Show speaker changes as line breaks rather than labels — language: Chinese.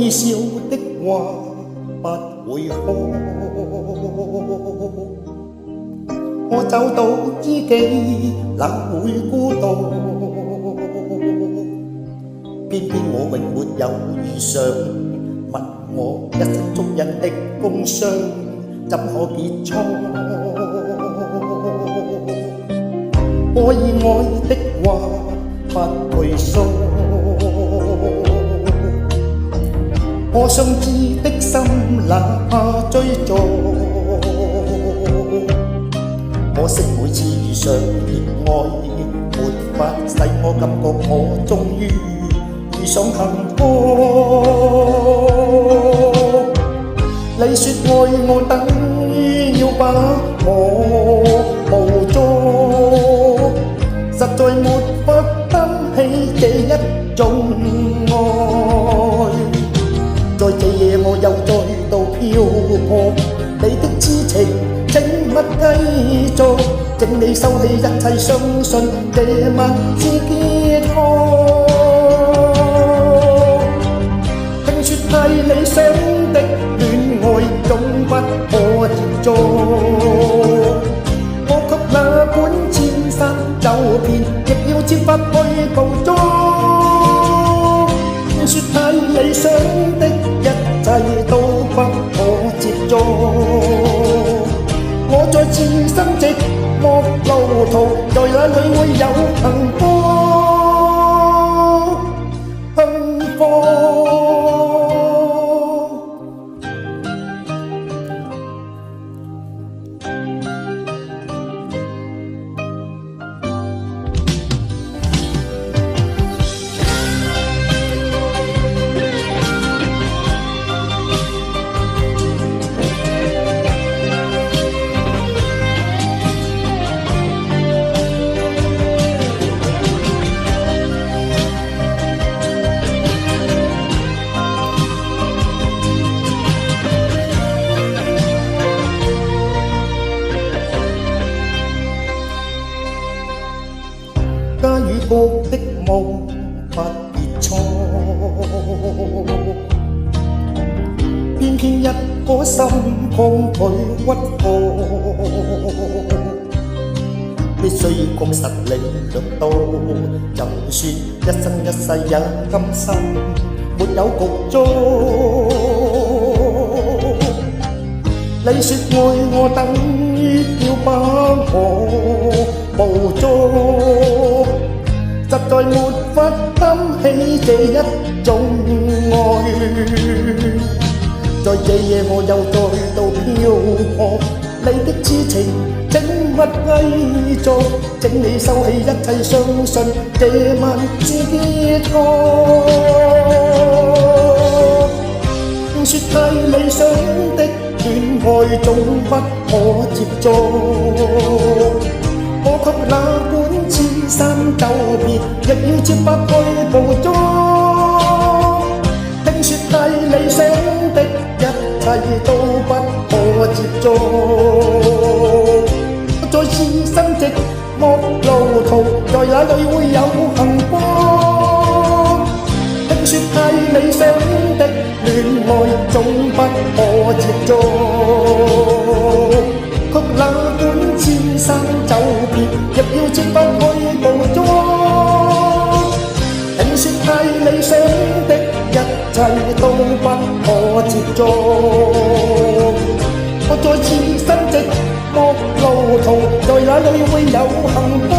以笑的話不會好。我找到知己哪會孤獨，偏偏我永沒有遇上，問我一生足印的工傷怎可結束？我以愛的話不退縮，我想知的心哪怕追逐，可惜每次遇上熱愛，沒法使我感覺我終於遇上幸福。你說愛我等於要把我捕捉，實在沒法擔起這一種愛。在這夜我又再度漂泊，你的痴情請勿繼續，請你收起一切，相信這晚是結束。聽說太理想的戀愛總不可接觸，我給那管千山走遍，亦要設法去捕捉。聽說太理想的一切都不可接觸，我在此生寂寞路途，在哪裏會有幸福？幸福。家與國的夢不結束，偏偏一顆心抗拒屈服，必須確實領略到，就算一生一世也甘心沒有局中。你說愛我等於要把我捕捉，實在沒法擔起這一種愛。在這夜我又再度漂泊，你的痴情請勿繼續，請你收起一切，相信這晚是結束。說太理想的戀愛總不可接觸，我給那管千山走遍，亦要設法去捕捉。聽說太理想的一切都不可接觸，在此生寂寞路途，在哪裏會有幸福？聽說太理想的戀愛總不可接觸，給那管千山走遍，亦要設法去捕捉。聽說太理想的一切都不可接觸，我在此生寂寞路途，在哪裏會有幸福？